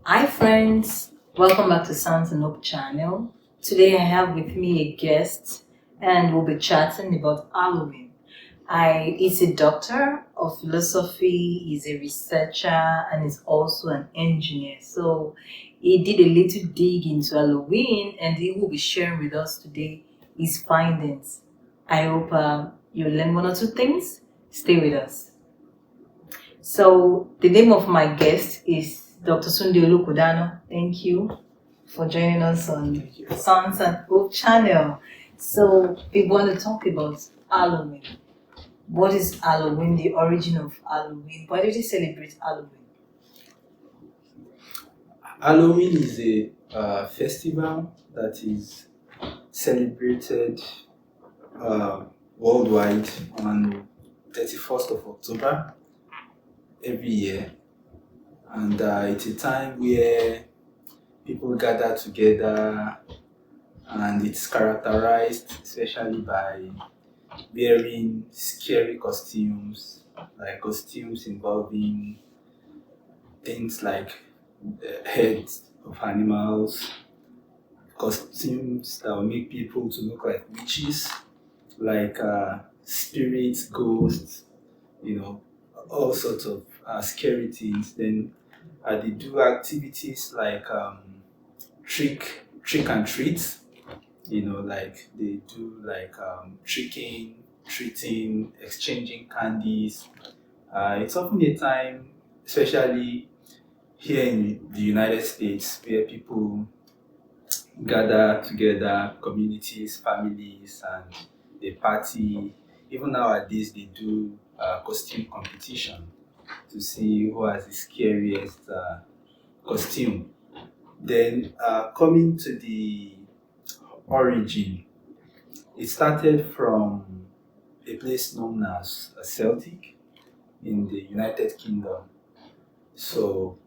Hi friends, welcome back to Sounds and Hope channel. Today I have with me a guest and we'll be chatting about Halloween. He's a doctor of philosophy, he's a researcher and he's also an engineer. So he did a little dig into Halloween and he will be sharing with us today his findings. I hope you learn one or two things. Stay with us. So the name of my guest is Dr. Sunday Olukudano. Thank you for joining us on Sons and Hope channel. So we want to talk about Halloween. What is Halloween? The origin of Halloween. Why do you celebrate Halloween? Halloween is a festival that is celebrated uh, worldwide on 31st of October every year, and it's a time where people gather together, and it's characterized especially by wearing scary costumes, like costumes involving things like heads of animals, costumes that will make people to look like witches, like spirits, ghosts, you know, all sorts of scary things. Then they do activities like trick and treat. Like they do like tricking, treating, exchanging candies. It's often a time, especially here in the United States, where people gather together, communities, families, and they party. Even nowadays, they do costume competition to see who has the scariest costume. Then, coming to the origin, it started from a place known as Celtic in the United Kingdom. So,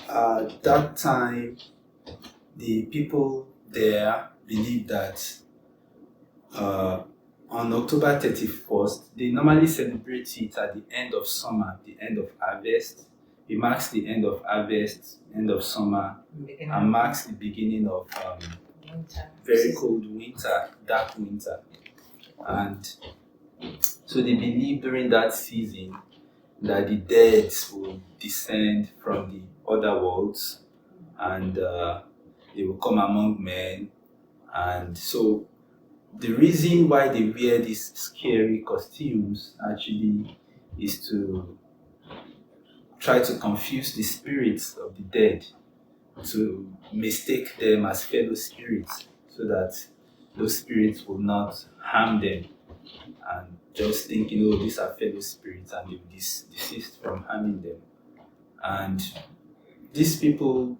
that time, the people there believed that uh, on October 31st, they normally celebrate it at the end of summer, the end of harvest. It marks the end of harvest, end of summer, Beginning and of marks the beginning of winter. very cold winter, dark winter. And so they believe during that season that the dead will descend from the other worlds and they will come among men. And so the reason why they wear these scary costumes actually is to try to confuse the spirits of the dead, to mistake them as fellow spirits so that those spirits will not harm them and just thinking, oh, these are fellow spirits and they will desist from harming them. And these people,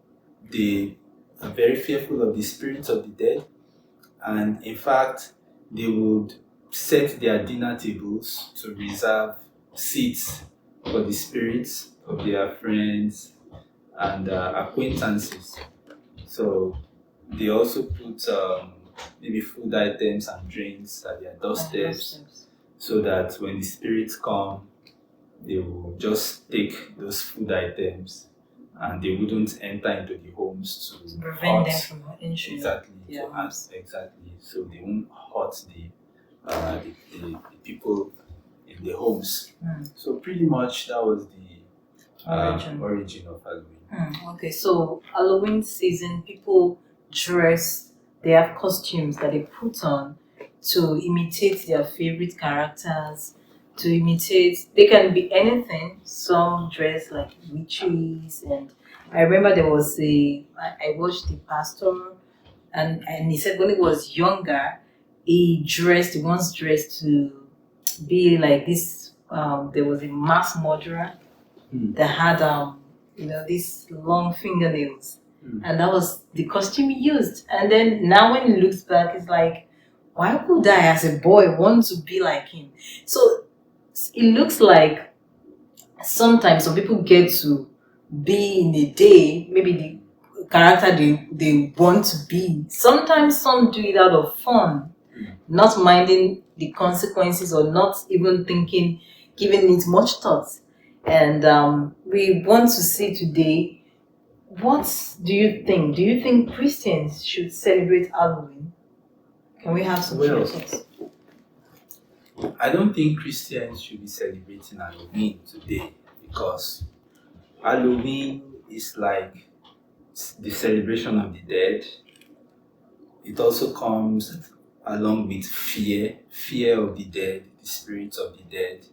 they are very fearful of the spirits of the dead, and in fact they would set their dinner tables to reserve seats for the spirits of their friends and acquaintances. So they also put maybe food items and drinks at their doorsteps so that when the spirits come, they will just take those food items and they wouldn't enter into the homes To to prevent them hurt. from entering. Exactly. Yeah. Exactly. So they won't hurt the people in the homes. So pretty much that was the origin of Halloween. Okay, so Halloween season, people dress, they have costumes that they put on to imitate their favorite characters, to imitate, they can be anything. Some dress like witches, and I remember there was I watched the pastor, and he said when he was younger, he once dressed to be like this. There was a mass murderer that had these long fingernails, and that was the costume he used. And then now when he looks back, it's like, why would I, as a boy, want to be like him? So it looks like sometimes some people get to be in a day, maybe the character they want to be. Sometimes some do it out of fun, not minding the consequences or not even thinking, giving it much thought. And we want to see today What do you think? Do you think Christians should celebrate Halloween? Can we have some Well, thoughts? I don't think Christians should be celebrating Halloween today because Halloween is like the celebration of the dead. It also comes along with fear of the dead, the spirits of the dead.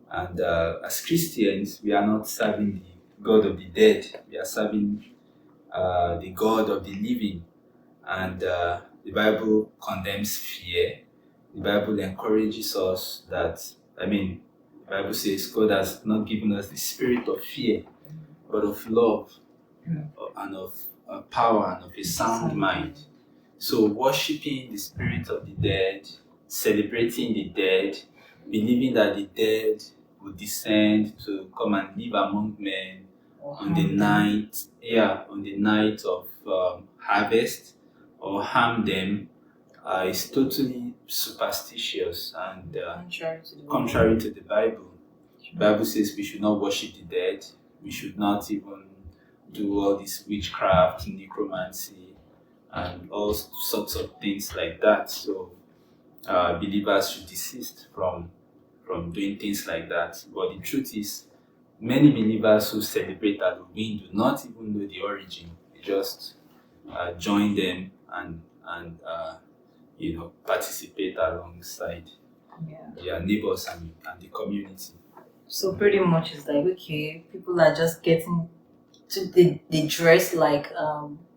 And as Christians, we are not serving the God of the dead, we are serving the God of the living. And the Bible condemns fear. The Bible encourages us that, the Bible says God has not given us the spirit of fear, but of love and of power and of a sound mind. So, worshiping the spirit of the dead, celebrating the dead, believing that the dead will descend to come and live among men on the night of harvest or harm them is totally superstitious and contrary to the Bible. The Bible says we should not worship the dead. We should not even do all this witchcraft, necromancy, and all sorts of things like that. So believers should desist from doing things like that. But the truth is, many believers who celebrate Halloween do not even know the origin. They just join them and participate alongside their neighbors and the community. So pretty much it's like, okay, people are just getting to they dress like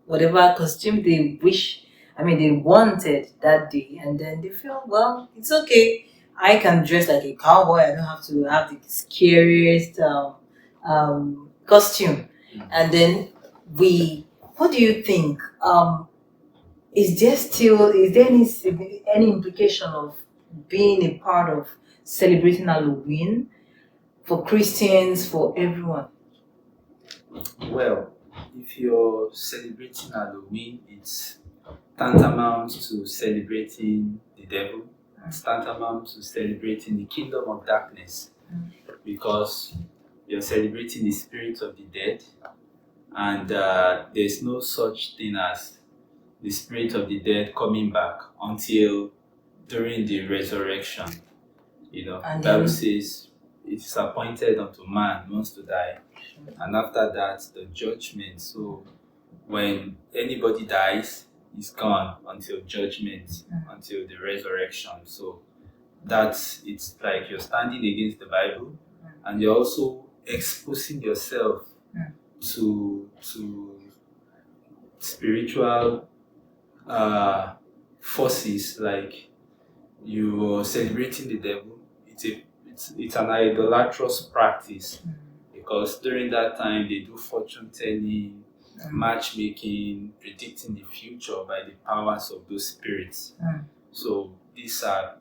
whatever costume they they wanted that day, and then they feel, well, it's okay. I can dress like a cowboy. I don't have to have the scariest costume. And then what do you think? Is there any implication of being a part of celebrating Halloween for Christians, for everyone? Well, if you're celebrating Halloween, it's tantamount to celebrating the devil. It's tantamount to celebrating the kingdom of darkness because you're celebrating the spirit of the dead, and there's no such thing as the spirit of the dead coming back until during the resurrection. And The Bible then says it is appointed unto man once to die, and after that the judgment. So when anybody dies, he's gone until judgment, until the resurrection. So it's like you're standing against the Bible, and you're also exposing yourself to spiritual forces. Like you're celebrating the devil. It's an idolatrous practice because during that time they do fortune telling, matchmaking, predicting the future by the powers of those spirits. So these are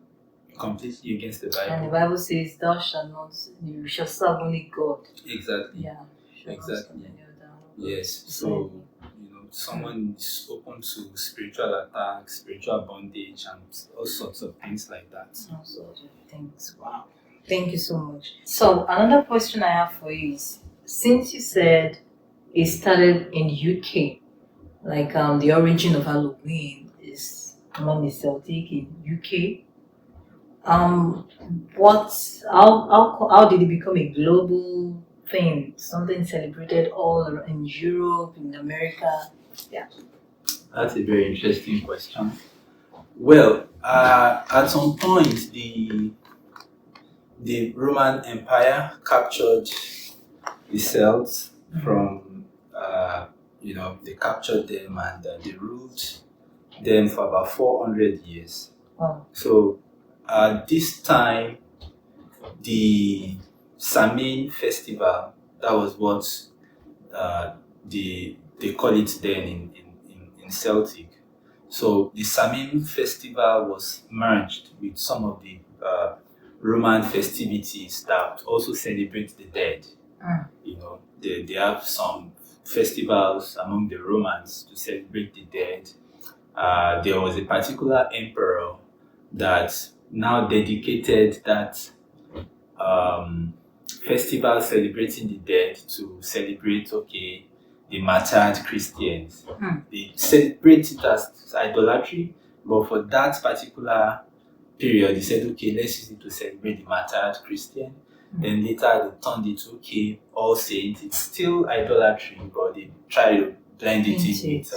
completely against the Bible. And the Bible says, "Thou shalt not, you shall serve only God." Exactly. Yeah. Exactly. Yes. So someone is open to spiritual attacks, spiritual bondage, and all sorts of things like that. All sorts of things. Wow. Thank you so much. So another question I have for you is, since you said it started in UK, like the origin of Halloween is among the Celtic in UK. How did it become a global thing? Something celebrated in Europe, in America. Yeah. That's a very interesting question. Well, at some point, the Roman Empire captured the Celts from, they captured them and they ruled them for about 400 years. Oh. So at this time, the Samhain festival, that was what they call it then in Celtic. So the Samhain festival was merged with some of the Roman festivities that also celebrate the dead. They have some festivals among the Romans to celebrate the dead. There was a particular emperor that now dedicated that festival celebrating the dead to celebrate, okay, the martyred Christians. Hmm. They celebrate it as idolatry, but for that particular period, they said, okay, let's use it to celebrate the martyred Christian. Then later they turned it to, okay, All Saints. It's still idolatry, but they try to blend it in with.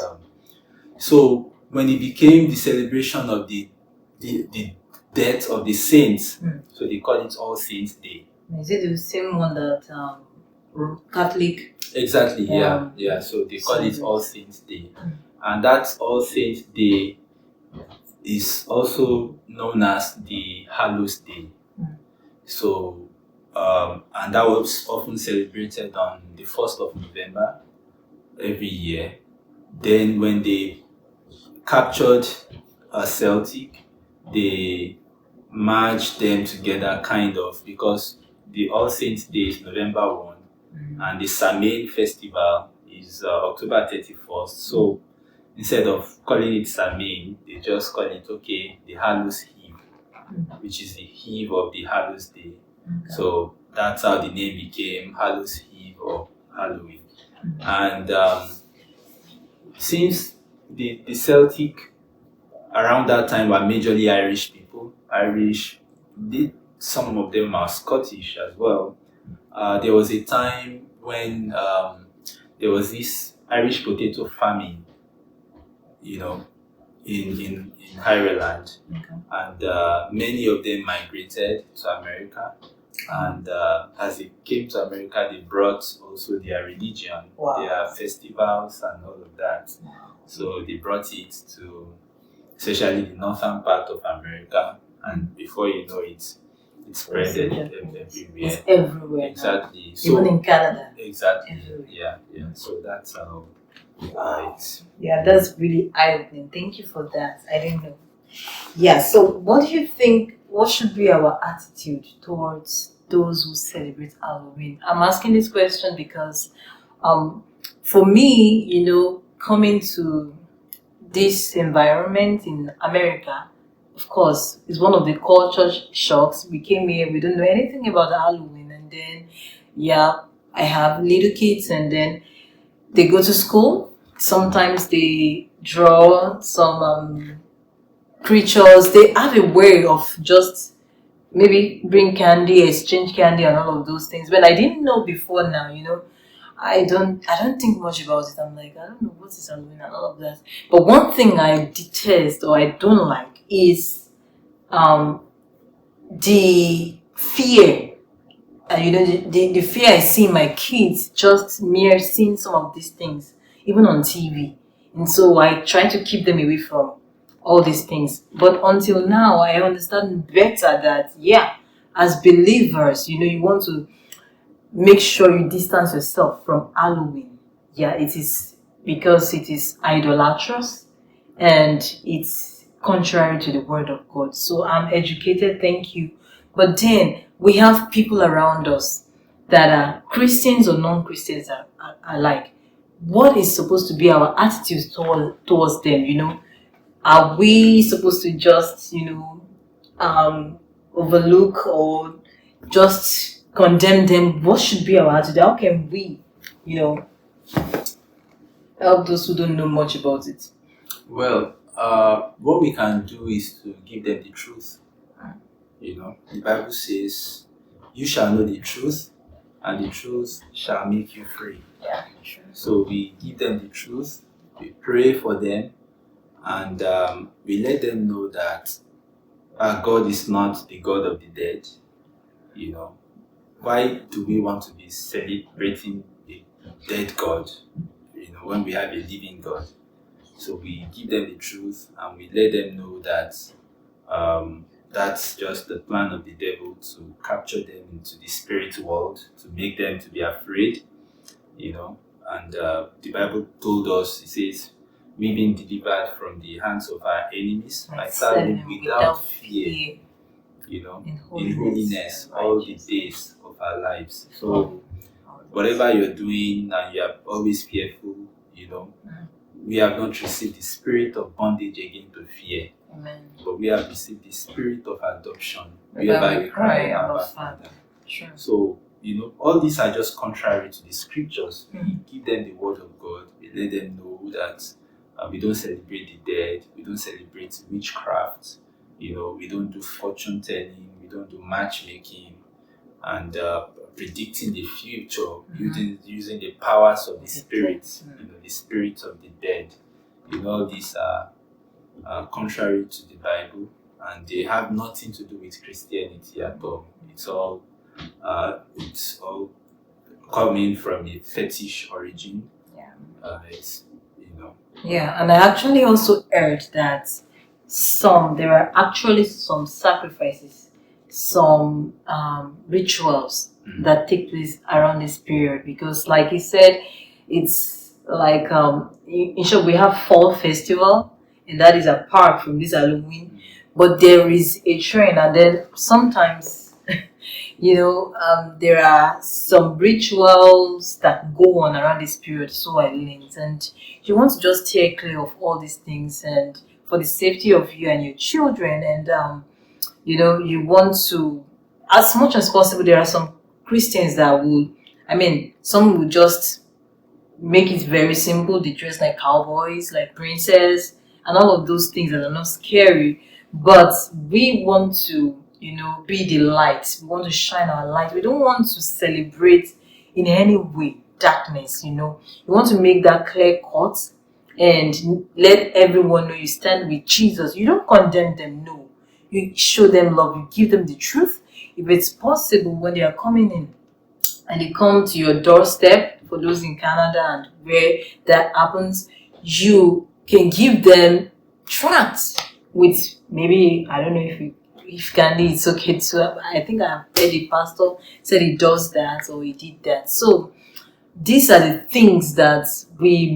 So when it became the celebration of the death of the saints, so they call it All Saints Day. Is it the same one that Catholic? Exactly, yeah. So they call it All Saints Day. And that All Saints Day is also known as the Hallows Day. So, and that was often celebrated on the 1st of November every year. Then when they captured Celtic, they merged them together kind of, because the All Saints Day is November 1 and the Samhain festival is October 31st. So instead of calling it Samhain, they just call it, okay, the Hallows Eve, which is the eve of the Hallows Day. So that's how the name became Hallows Eve or Halloween. And since the Celtic around that time were majorly Irish people, some of them are Scottish as well. There was a time when there was this Irish potato famine, in Ireland, and many of them migrated to America. And as they came to America, they brought also their religion, their festivals, and all of that. So they brought it to, especially the northern part of America, and before you know it, it's spread everywhere. It's everywhere. Exactly. So, even in Canada. Exactly. Everywhere. Yeah. So that's how. Yeah, that's really eye-opening. Thank you for that. I didn't know. Yeah. So, what do you think? What should be our attitude towards those who celebrate Halloween? I'm asking this question because, for me, coming to this environment in America, of course, it's one of the culture shocks. We came here, we don't know anything about Halloween, and then, I have little kids, and then they go to school. Sometimes they draw some creatures. They have a way of just maybe bring candy, exchange candy, and all of those things. When I didn't know before now, I don't think much about it. I'm like, I don't know what is Halloween and all of that. But one thing I detest or I don't like is the fear. The fear I see in my kids just mere seeing some of these things, even on TV. And so I try to keep them away from all these things. But until now, I understand better that, as believers, you want to make sure you distance yourself from Halloween. Yeah, it is because it is idolatrous and it's contrary to the word of God. So I'm educated, thank you. But then we have people around us that are Christians or non-Christians alike. What is supposed to be our attitude towards them? Are we supposed to just overlook or just condemn them? What should be our attitude? How can we help those who don't know much about it? Well, what we can do is to give them the truth. The Bible says, "You shall know the truth, and the truth shall make you free." Yeah, sure. So we give them the truth, we pray for them, and we let them know that God is not the God of the dead. Why do we want to be celebrating a dead God? When we have a living God. So we give them the truth, and we let them know that that's just the plan of the devil to capture them into the spirit world, to make them to be afraid, And the Bible told us, it says, we've been delivered from the hands of our enemies by serving without fear, in holiness all the days of our lives. So whatever you're doing and you are always fearful, we have not received the spirit of bondage again to fear. Amen. But we have received the spirit of adoption, whereby we cry, Abba Father. Sure. So all these are just contrary to the scriptures. We Mm. give them the word of God. We let them know that we don't celebrate the dead. We don't celebrate witchcraft. We don't do fortune telling. We don't do matchmaking and predicting the future using the powers of the spirit. The spirits of the dead. All these are contrary to the Bible, and they have nothing to do with Christianity at all. It's all coming from a fetish origin. Yeah. It's Yeah, and I actually also heard that there are actually some sacrifices, some rituals that take place around this period because, like you said, it's like in short, we have fall festival, and that is apart from this Halloween, but there is a trend, and then sometimes there are some rituals that go on around this period, so I learned. And you want to just steer clear of all these things and for the safety of you and your children. And, you want to, as much as possible, there are some Christians that will, some will just make it very simple. They dress like cowboys, like princess, and all of those things that are not scary. But we want to, be the light. We want to shine our light. We don't want to celebrate in any way darkness. We want to make that clear cut and let everyone know you stand with Jesus. You don't condemn them, no. You show them love. You give them the truth. If it's possible, when they are coming in, and they come to your doorstep, for those in Canada and where that happens, you can give them tracts with, maybe, I don't know if candy it's okay to. I think I've heard a pastor said he does that or he did that. So these are the things that we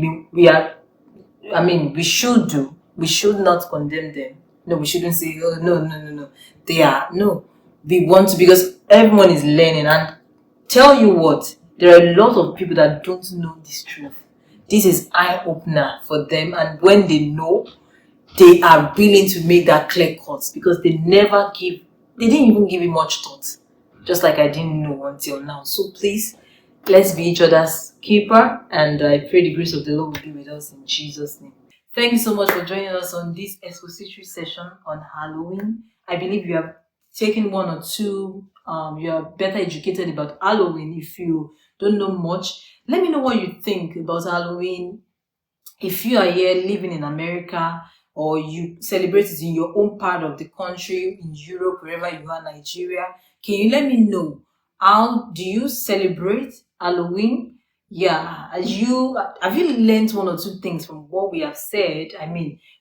should do. We should not condemn them. No, we shouldn't say, oh, no. No. We want to, because everyone is learning. And tell you what, there are a lot of people that don't know this truth. This is eye-opener for them. And when they know, they are willing to make that clear cut because they didn't even give it much thought. Just like I didn't know until now. So please, let's be each other's keeper, and I pray the grace of the Lord will be with us in Jesus' name. Thank you so much for joining us on this expository session on Halloween. I believe you have taken one or two, you are better educated about Halloween. If you don't know much, let me know what you think about Halloween. If you are here living in America, or you celebrate it in your own part of the country, in Europe, wherever you are, Nigeria, can you let me know, how do you celebrate Halloween? Yeah, have you learned one or two things from what we have said?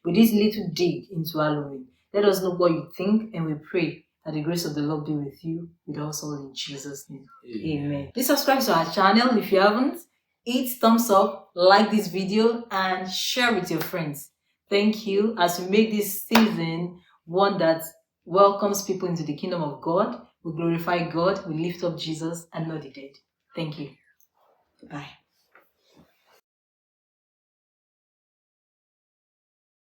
With this little dig into Halloween. Let us know what you think, and we pray that the grace of the Lord be with you, with us all in Jesus' name. Amen. Please subscribe to our channel if you haven't. Hit thumbs up, like this video, and share with your friends. Thank you as we make this season one that welcomes people into the kingdom of God. We glorify God, we lift up Jesus and not the dead. Thank you. Bye.